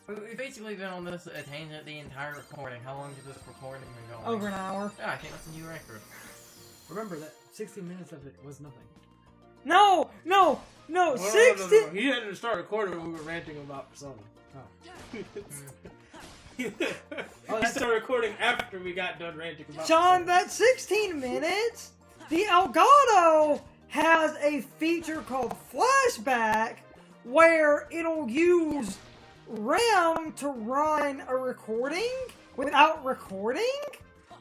We've basically been on this tangent the entire recording. How long has this recording been going? Over an hour. Yeah, I think that's a new record. Remember that 16 minutes of it was nothing. No! 60... No. He had to start recording when we were ranting about Persona. Oh. He started recording after we got done ranting about John, Persona. that's 16 minutes! The Elgato has a feature called Flashback where it'll use RAM to run a recording without recording,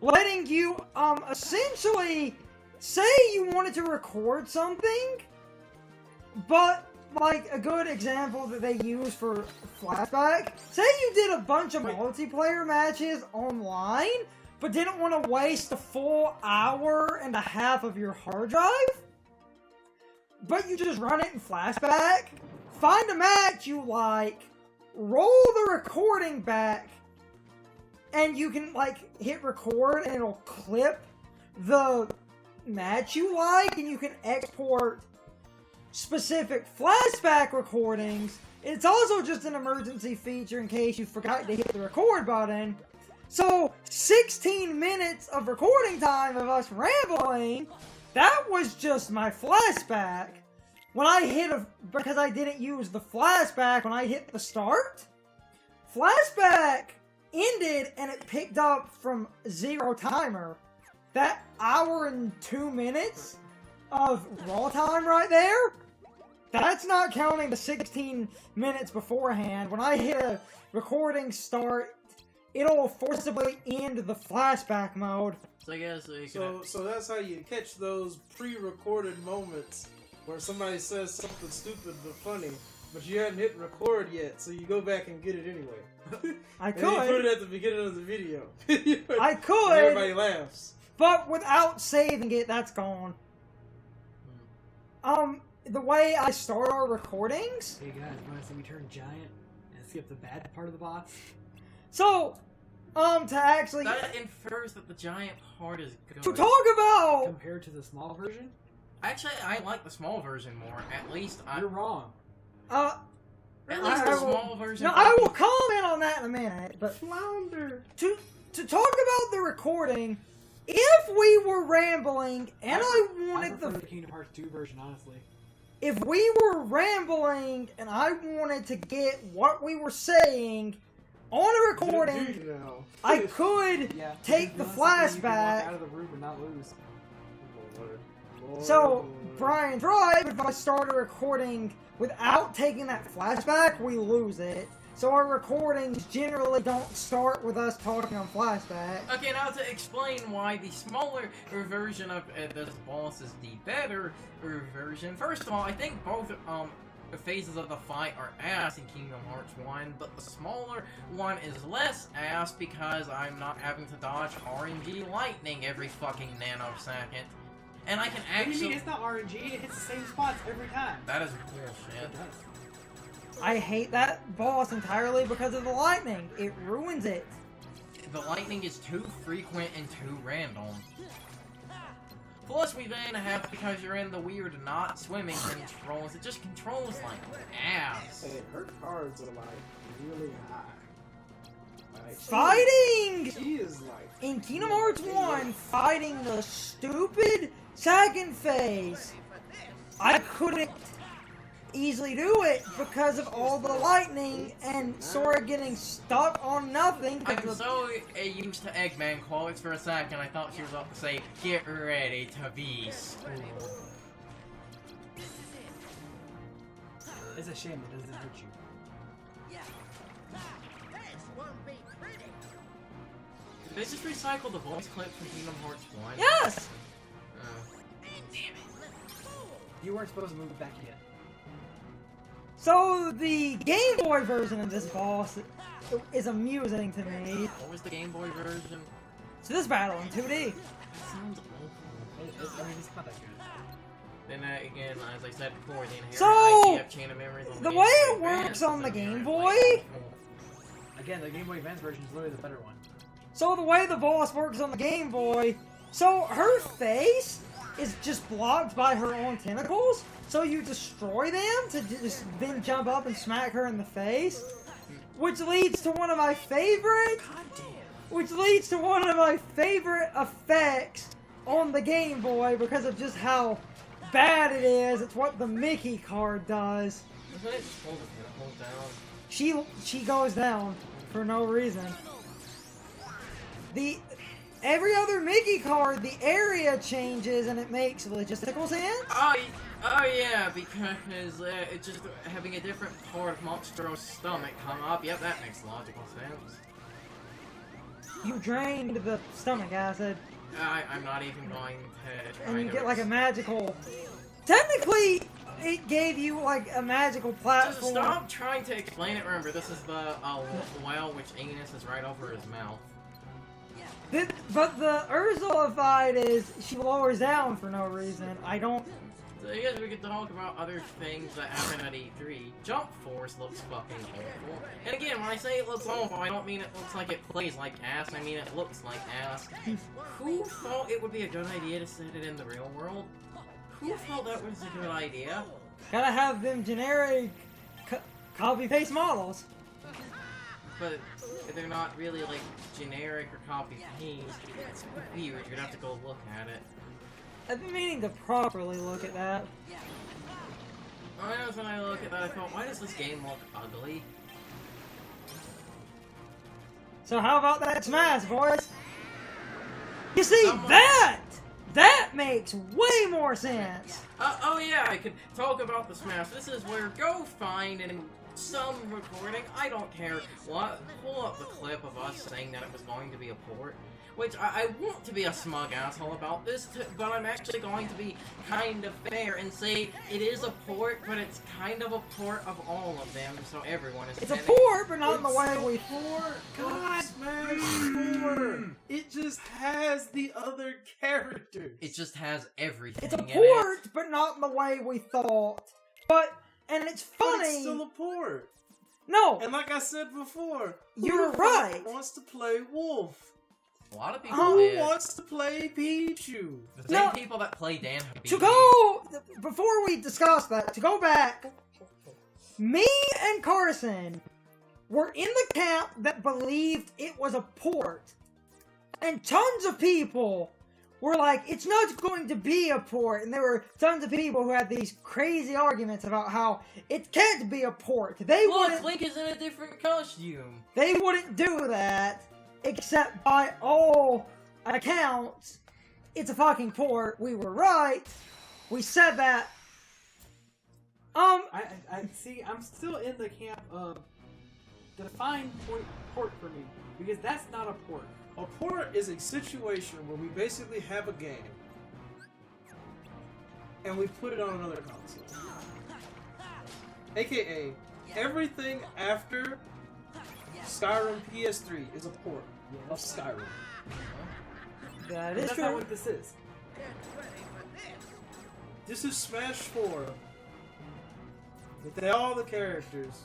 letting you essentially say you wanted to record something, but like a good example that they use for Flashback, say you did a bunch of multiplayer matches online but didn't want to waste a full hour and a half of your hard drive, but you just run it in Flashback, find a match you like, roll the recording back, and you can, like, hit record and it'll clip the match you like, and you can export specific flashback recordings. It's also just an emergency feature in case you forgot to hit the record button. So, 16 minutes of recording time of us rambling, that was just my flashback. When I hit because I didn't use the flashback when I hit the start, flashback ended and it picked up from 0 timer. That hour and 2 minutes of raw time right there, that's not counting the 16 minutes beforehand. When I hit a recording start, it'll forcibly end the flashback mode. So I guess so that's how you catch those pre-recorded moments where somebody says something stupid but funny, but you hadn't hit record yet, so you go back and get it anyway. I could. And you put it at the beginning of the video. I could. And everybody laughs. But without saving it, that's gone. The way I start our recordings... Hey guys, want to see me turn giant and skip the bad part of the boss? So, to actually... That infers that the giant part is good. To talk about... Compared to the small version? Actually, I like the small version more. At least You're wrong. At least the small version... No, I will comment on that in a minute, but... Flounder! To talk about the recording, if we were rambling, and I wanted the Kingdom Hearts 2 version, honestly. If we were rambling, and I wanted to get what we were saying on a recording, I could take the flashback. Out of the room and not lose. So, Brian's right, if I start a recording without taking that flashback, we lose it. So our recordings generally don't start with us talking on flashback. Okay, now to explain why the smaller version of this boss is the better version. First of all, I think both phases of the fight are ass in Kingdom Hearts 1, but the smaller one is less ass because I'm not having to dodge RNG lightning every fucking nanosecond. And I can actually... What do you mean? It's not RNG, it hits the same spots every time. That is bullshit. I hate that boss entirely because of the lightning. It ruins it. The lightning is too frequent and too random. Plus, we then have, because you're in the weird not swimming controls, it just controls like ass. And her cards are like really high. Like, Fighting! She is like... In Kingdom Hearts 1, fighting the stupid second phase, I couldn't easily do it because of all the lightning and Sora getting stuck on nothing. I'm so used to Eggman quotes for a second, I thought she was about to say, "Get ready to be school." It's a shame it doesn't hurt you. Did they just recycle the voice clip from Kingdom Hearts 1? Yes! Damn it. You weren't supposed to move it back yet. So, the Game Boy version of this boss is amusing to me. What was the Game Boy version? So this battle in 2D. That sounds awful. I mean, it's not that good. Then again, as I said before, the inherent So, idea of chain of memories on the Game way Boy it works Advance on is the Game inherently Boy... Again, the Game Boy Advance version is literally the better one. So the way the boss works on the Game Boy... So, her face is just blocked by her own tentacles. So you destroy them to just then jump up and smack her in the face, which leads to one of my favorite. Which leads to one of my favorite effects on the Game Boy because of just how bad it is. It's what the Mickey card does. Isn't it just hold down? She goes down for no reason. Every other Mickey card, the area changes and it makes logistical sense. Oh yeah, because it's just having a different part of Monstro's stomach come up. Yep, that makes logical sense. You drained the stomach acid. I'm not even going to try And you to get like a magical... Technically, it gave you like a magical platform. Just stop trying to explain it. Remember, this is the well, which anus is right over his mouth. But the Ursula fight is she lowers down for no reason. I don't... So I guess we could talk about other things that happen at E3. Jump Force looks fucking awful. And again, when I say it looks awful, I don't mean it looks like it plays like ass, I mean it looks like ass. Who thought it would be a good idea to set it in the real world? Who thought that was a good idea? Gotta have them generic copy-paste models. But they're not really like generic or copy-paste. It's weird, you'd have to go look at it. I've been meaning to properly look at that. I know when I look at that, I thought, why does this game look ugly? So how about that Smash, boys? You see, that makes way more sense. Oh yeah, I could talk about the Smash. This is where go find in some recording, I don't care what, pull up the clip of us saying that it was going to be a port. Which, I want to be a smug asshole about this, but I'm actually going to be kind of fair and say it is a port, but it's kind of a port of all of them, so everyone is... It's a port, but not in the way we... God, Smash 4! It just has the other characters. It just has everything. It's a port, but not in the way we thought. And it's funny... But it's still a port. No! And like I said before, you're right. Wants to play Wolf? A lot of people Who wants to play Pichu? The same people that play Dan. Before we discuss that, to go back, me and Carson were in the camp that believed it was a port. And tons of people were like, it's not going to be a port. And there were tons of people who had these crazy arguments about how it can't be a port. Look, Link is in a different costume. They wouldn't do that. Except by all accounts, it's a fucking port. We were right. We said that. I see. I'm still in the camp of define port for me, because that's not a port. A port is a situation where we basically have a game and we put it on another console. AKA, everything after Skyrim PS3 is a port of Skyrim. That is That's true. not what this is. This is Smash 4 with all the characters,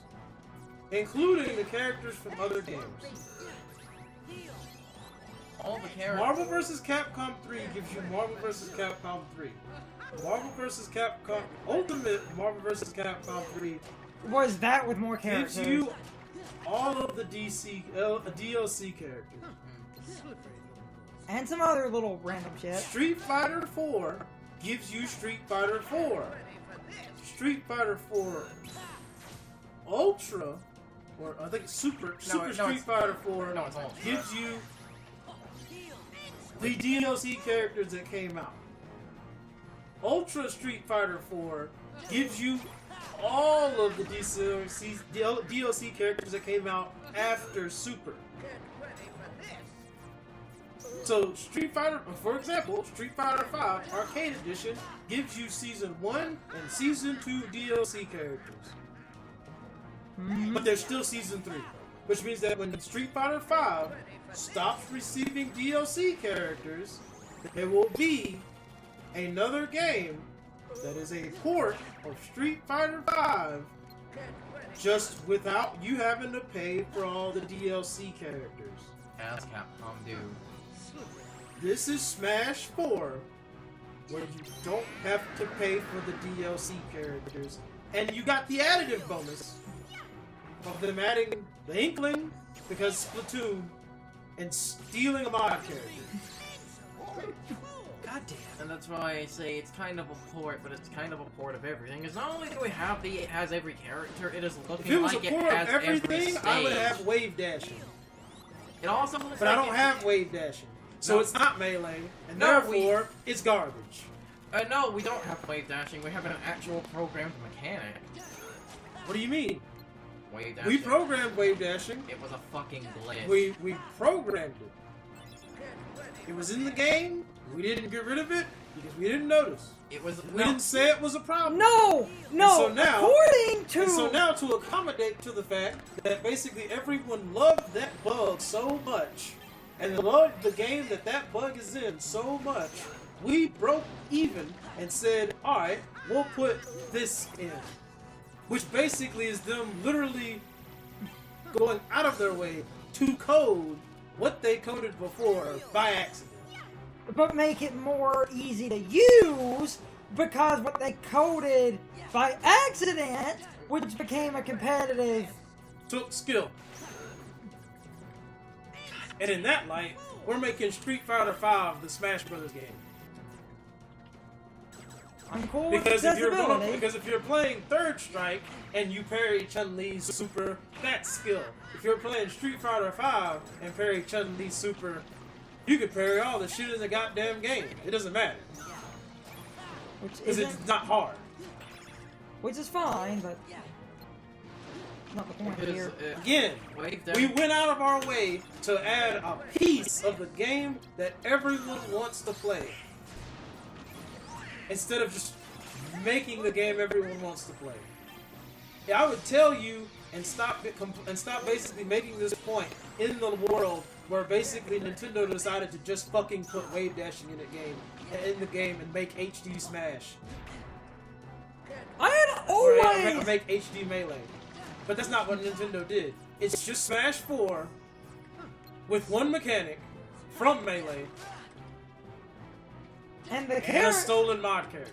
including the characters from other games. All the characters. Marvel vs. Capcom 3 gives you Marvel vs. Capcom 3. Marvel vs. Capcom Ultimate Marvel vs. Capcom 3 Was that with more characters? gives you all of the DLC characters. And some other little random shit. Street Fighter 4 gives you Street Fighter 4. Street Fighter 4 Ultra, or I think Super Street Fighter 4 gives you the DLC characters that came out. Ultra Street Fighter 4 gives you all of the DLC characters that came out after Super. So Street Fighter, for example, Street Fighter 5 Arcade Edition gives you Season 1 and Season 2 DLC characters. But there's still Season 3. Which means that when Street Fighter 5 stops receiving DLC characters, there will be another game that is a port of Street Fighter 5, just without you having to pay for all the DLC characters. As Capcom do. This is Smash 4 where you don't have to pay for the DLC characters, and you got the additive bonus of them adding the Inkling because Splatoon and stealing a mod character. God damn. And that's why I say it's kind of a port, but it's kind of a port of everything. Because not only do we have it has every character, it is looking If it was like a it port has of everything, every I would stage. have wave dashing. It also looks But like I don't have wave dashing. So No. it's not melee, and No, therefore, it's garbage. No, we don't have wave dashing. We have an actual programmed mechanic. What do you mean? Wave dashing. We programmed wave dashing. It was a fucking glitch. We programmed it. It was in the game. We didn't get rid of it because we didn't notice. It was. We didn't say it was a problem. No! so now- According to... And so now, to accommodate to the fact that basically everyone loved that bug so much, and loved the game that that bug is in so much, we broke even and said, alright, we'll put this in. Which basically is them literally going out of their way to code what they coded before by accident. but make it more easy to use because what they coded by accident, which became a competitive. Took skill. And in that light, we're making Street Fighter V the Smash Brothers game. I'm cool with Because accessibility. if you're playing Third Strike and you parry Chun-Li's super, that's skill. If you're playing Street Fighter V and parry Chun-Li's super, you can parry all the shit in the goddamn game. It doesn't matter. which Because isn't, it's not hard. which is fine, but not the point Because, here. Again, wave we dashing. went out of our way to add a piece of the game that everyone wants to play. Instead of just making the game everyone wants to play. Yeah, I would tell you and stop basically making this point in the world where basically Nintendo decided to just fucking put wave dashing in the game and make HD Smash. I had Or always. make HD Melee. But that's not what Nintendo did. It's just Smash 4 with one mechanic from Melee And the and a stolen mod character.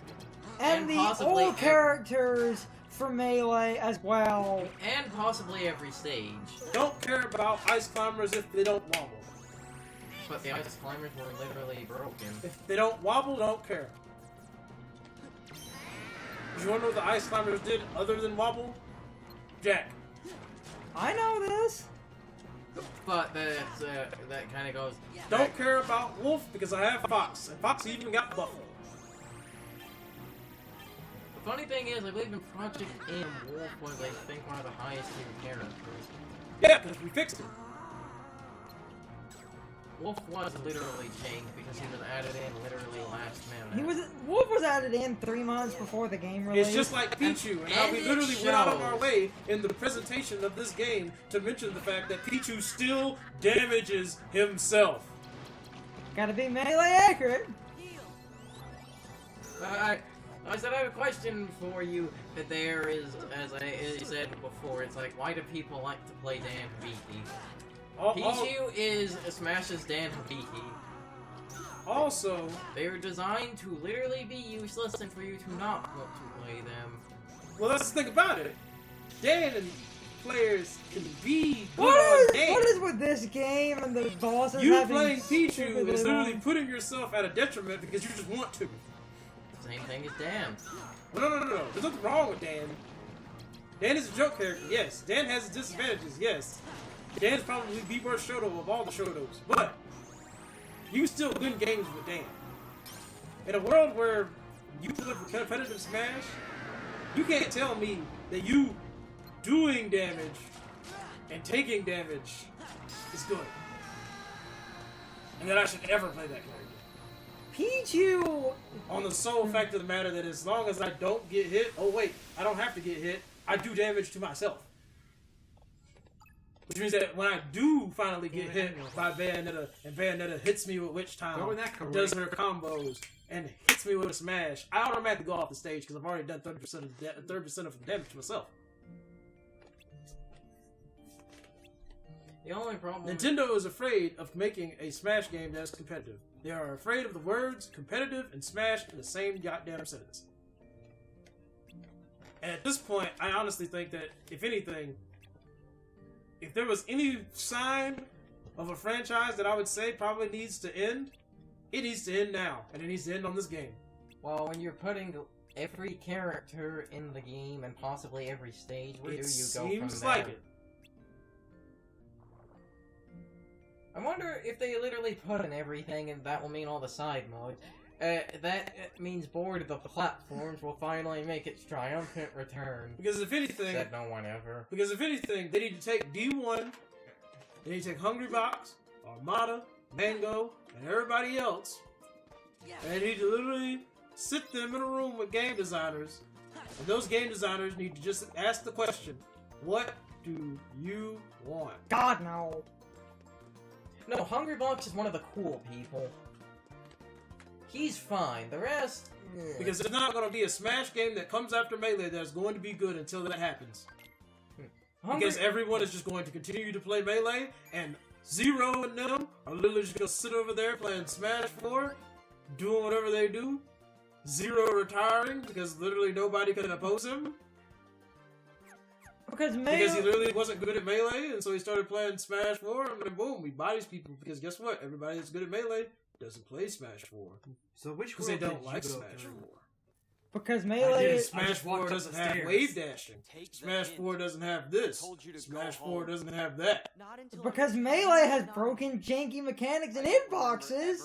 and And the possibly old ev- characters for Melee as well. And possibly every stage. Don't care about ice climbers if they don't wobble. But the ice climbers were literally broken. If they don't wobble, don't care. You wanna know what the ice climbers did other than wobble? Jack. I know this. But that kind of goes. Don't care about Wolf because I have Fox. And Fox even got Buffalo. The funny thing is, I believe in Project M, Wolf was, I think, one of the highest tier characters. Yeah, because we fixed it. Wolf was literally changed because he was added in literally last minute. Wolf was added in 3 months before the game release. It's just like Pichu, and how we and literally it went out of our shows. way in the presentation of this game to mention the fact that Pichu still damages himself. Gotta be melee accurate. I said I have a question for you. That there is, as I said before, it's like, why do people like to play Dan Hibiki? Pichu is Smash's Dan Hibiki. Also, They were designed to literally be useless and for you to not want to play them. well, that's the thing about it. Dan and players can be good What on is, Dan. what is with this game and the bosses You having playing Pichu stupid is little- literally putting yourself at a detriment because you just want to. Same thing as Dan. No. There's nothing wrong with Dan. Dan is a joke character, yes. Dan has his disadvantages, yes. Dan's probably the worst Shoto of all the Shotos, but you still win games with Dan. In a world where you play competitive Smash, you can't tell me that you doing damage and taking damage is good. And that I should ever play that character. Pichu. On the sole fact of the matter that as long as I don't get hit, oh wait, I don't have to get hit, I do damage to myself. Which means that when I do finally get hit by Bayonetta, and Bayonetta hits me with Witch Time, Go in that correct. does her combos, and hits me with a smash, I automatically go off the stage because I've already done 30% of the damage to myself. The only problem. Nintendo is afraid of making a Smash game that's competitive. They are afraid of the words competitive and Smash in the same goddamn sentence. And at this point, I honestly think that, if anything, if there was any sign of a franchise that I would say probably needs to end, it needs to end now. And it needs to end on this game. Well, when you're putting every character in the game and possibly every stage, where do you go from there? Seems like it. I wonder if they literally put in everything, and that will mean all the side modes. That means Board of the Platforms will finally make its triumphant return. Because if anything... Said no one ever. Because if anything, they need to take D1, they need to take Hungry Box, Armada, Mango, and everybody else, and they need to literally sit them in a room with game designers, and those game designers need to just ask the question, what do you want? God, no. No, Hungry Box is one of the cool people. He's fine. The rest... Because there's not going to be a Smash game that comes after Melee that's going to be good until that happens. Because everyone is just going to continue to play Melee, and Zero and them are literally just going to sit over there playing Smash 4, doing whatever they do. Zero retiring because literally nobody could oppose him. Because he literally wasn't good at Melee, and so he started playing Smash 4, and then boom, we bodies people. Because guess what? Everybody that's good at Melee doesn't play Smash 4. So which because they don't like Smash 4. Because Melee... Smash 4 doesn't have wave dashing. Smash 4 doesn't have this. Smash 4 doesn't have that. Because Melee has broken, janky mechanics and hitboxes,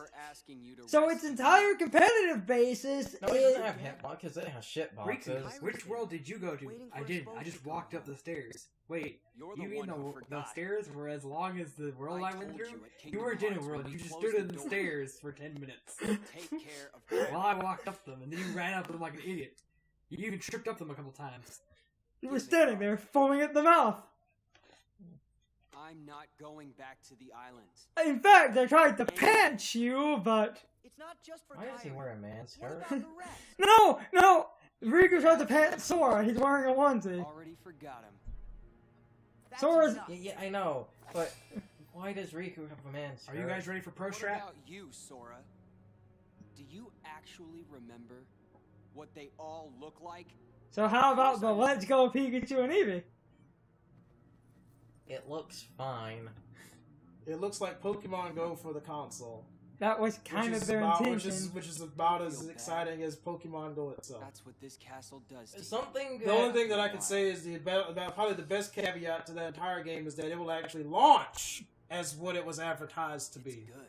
so its entire competitive basis No, it doesn't have hitboxes, it has shitboxes. Which world did you go to? I didn't. I just walked up the stairs. Wait, you mean the stairs were as long as the world I went through? You weren't in a world, you just stood in the stairs for 10 minutes. While I walked up them, and then you ran up them like an idiot. You even tripped up them a couple times. You were standing there, foaming at the mouth. I'm not going back to the islands. In fact, I tried to pants you, but... It's not just for Why does he wear a man's shirt? No! Riku tried to pants Sora, he's wearing a onesie. Already forgot him. Sora's... Yeah, I know, but why does Riku have a man's shirt? Are you guys ready for Pro What Strap? about you, Sora? Do you actually remember what they all look like? So how about the Let's Go Pikachu and Eevee? It looks fine. It looks like Pokemon Go for the console. That was kind of their intention. Which is about as exciting as Pokemon Go itself. That's what this castle does to Something The only thing that I can say is about probably the best caveat to that entire game is that it will actually launch as what it was advertised to be. good.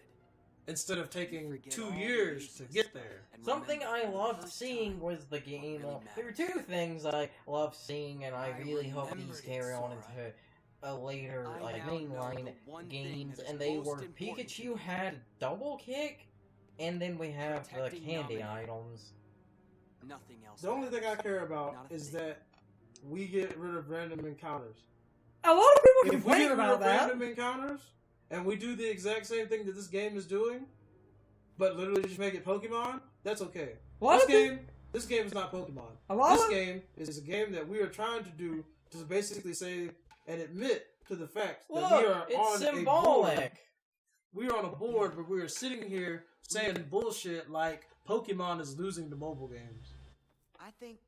Instead of taking 2 years to get there. Something I loved seeing was the game. Well, there were two things I loved seeing, and I really hope these carry on into a later, like, mainline games, and they were Pikachu had double kick, and then we have the candy items. Nothing else. The only thing I care about is that we get rid of random encounters. A lot of people If we complain get rid about of that. random encounters, and we do the exact same thing that this game is doing, but literally just make it Pokemon, that's okay. This game is not Pokemon. This game is a game that we are trying to do to basically say and admit to the fact that we are on a board. We are on a board where we are sitting here saying bullshit like Pokemon is losing to mobile games. I think.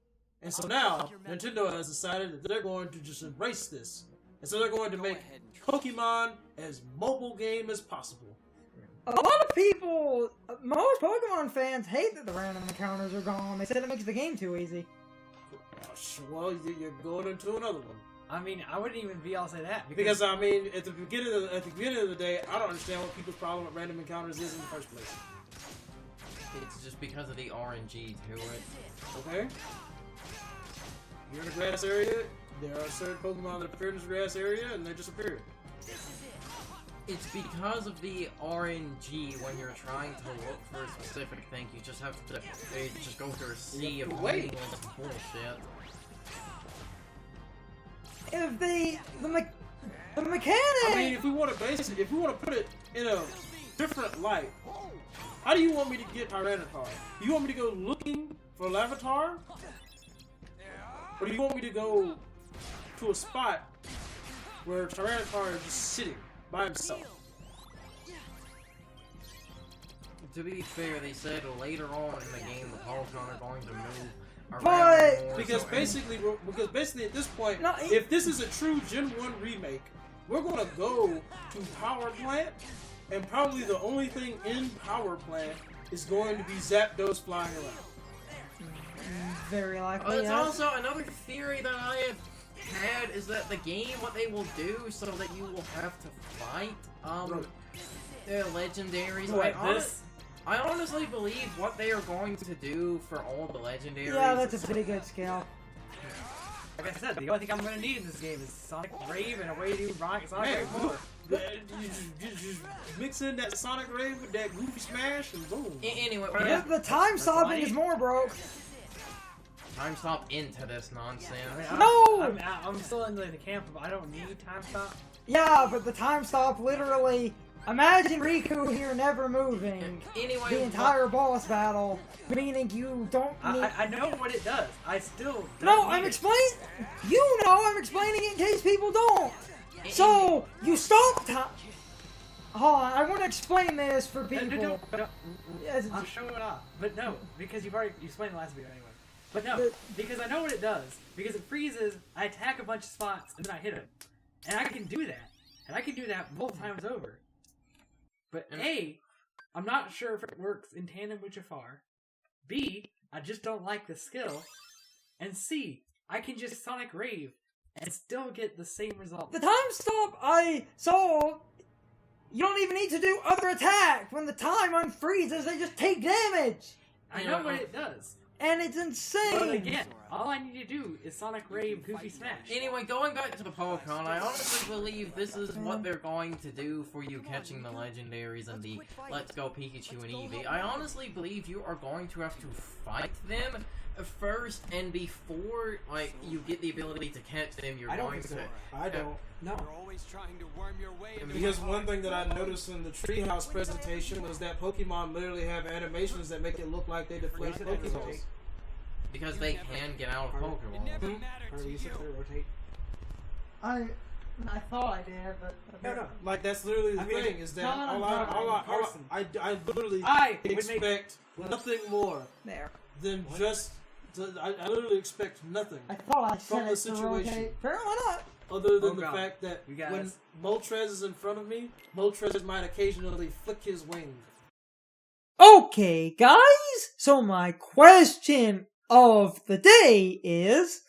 And so now, Nintendo has decided that they're going to just embrace this. And so they're going to make Pokemon as mobile game as possible. A lot of people, most Pokemon fans hate that the random encounters are gone. They said it makes the game too easy. Well, you're going into another one. I mean, I wouldn't even be able to say that. Because I mean, at the beginning of the day, I don't understand what people's problem with random encounters is in the first place. It's just because of the RNG to it. Okay? You're in a grass area, there are certain Pokemon that appear in this grass area, and they disappear. It's because of the RNG when you're trying to look for a specific thing. You just have to just go through a sea of wait. bullshit. If the mechanic... I mean, if we want to put it in a different light, how do you want me to get Tyranitar? You want me to go looking for Lavatar? Or do you want me to go to a spot where Tyranitar is just sitting by himself? to be fair, they said later on in the game the Polygon are going to move around But- more, Because so- basically at this point, No, if this is a true Gen 1 remake, we're gonna go to Power Plant, and probably the only thing in Power Plant is going to be Zapdos flying around. Very likely, It's yes. also another theory that I have had is that the game, what they will do so that you will have to fight, the legendaries. What, I honestly believe what they are going to do for all the legendaries. Yeah, that's a pretty good skill. Like I said, the only thing I'm gonna need in this game is Sonic Rave and a way to Sonic Man, Rave more. you just mix in that Sonic Rave with that Goofy Smash, and boom. Anyway, Yeah. The time stopping is more broke. time stop into this nonsense. No! I'm still in the camp of I don't need time stop. Yeah, but the time stop literally. Imagine Riku here never moving Anyway, the entire boss battle, meaning you don't need. I know what it does. I still don't No, need I'm it. explaining. You know, I'm explaining it in case people don't. So you stop time. Hold on, I want to explain this for people. Yes, I'm showing it off. But no, because you explained the last video anyway. But no, But- because I know what it does. Because it freezes, I attack a bunch of spots, and then I hit him. And I can do that. And I can do that multiple times over. But A, I'm not sure if it works in tandem with Jafar. B, I just don't like the skill. And C, I can just Sonic Rave and still get the same result. The time stop I saw. You don't even need to do other attack. When the time unfreezes, they just take damage. I know what it does. And it's insane. But again, all I need to do is Sonic Rave Goofy Smash. Anyway, going back to the Polygon, I honestly believe this is what they're going to do for you catching the legendaries and the Let's Go Pikachu and Eevee. I honestly believe you are going to have to fight them first, and before like you get the ability to catch them, you're I don't going think to. so. I don't. No. You're always trying to worm your way into Because my one thing that I heart. noticed in the Treehouse presentation was that Pokemon literally have animations that make it look like they deflate Pokeballs. Because they can get out of It Pokemon. never mattered Or to you sit you. there, rotate. I thought I did, but No. Like that's literally the I mean, thing is that no, I literally I would make expect nothing more There. than just. I literally expect nothing I thought I From said the it to situation. rotate. Apparently not. other than Oh, the God. fact that You guys. when Moltres is in front of me, Moltres might occasionally flick his wing. Okay, guys. So my question of the day is,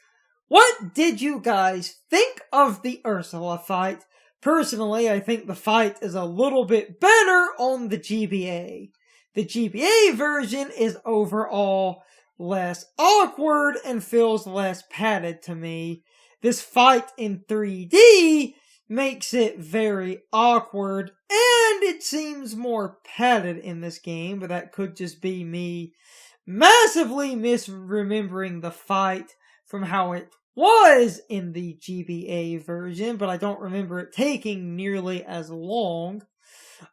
what did you guys think of the Ursula fight? Personally, I think the fight is a little bit better on the GBA. The GBA version is overall less awkward and feels less padded to me. This fight in 3D makes it very awkward, and it seems more padded in this game, but that could just be me massively misremembering the fight from how it was in the GBA version, but I don't remember it taking nearly as long.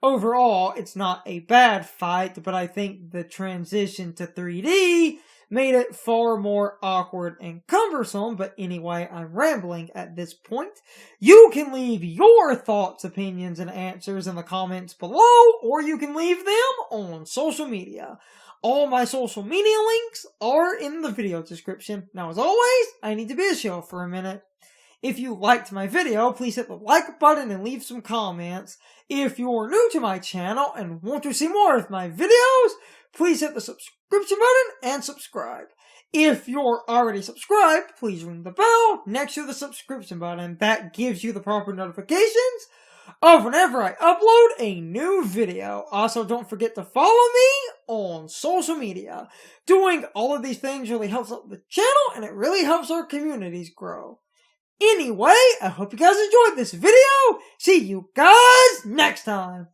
Overall, it's not a bad fight, but I think the transition to 3D made it far more awkward and cumbersome. But anyway, I'm rambling at this point. You can leave your thoughts, opinions, and answers in the comments below, or you can leave them on social media. All my social media links are in the video description. Now, as always, I need to be a show for a minute. If you liked my video, please hit the like button and leave some comments. If you're new to my channel and want to see more of my videos, please hit the subscription button and subscribe. If you're already subscribed, please ring the bell next to the subscription button. That gives you the proper notifications of whenever I upload a new video. Also, don't forget to follow me on social media. Doing all of these things really helps out the channel, and it really helps our communities grow. Anyway, I hope you guys enjoyed this video. See you guys next time.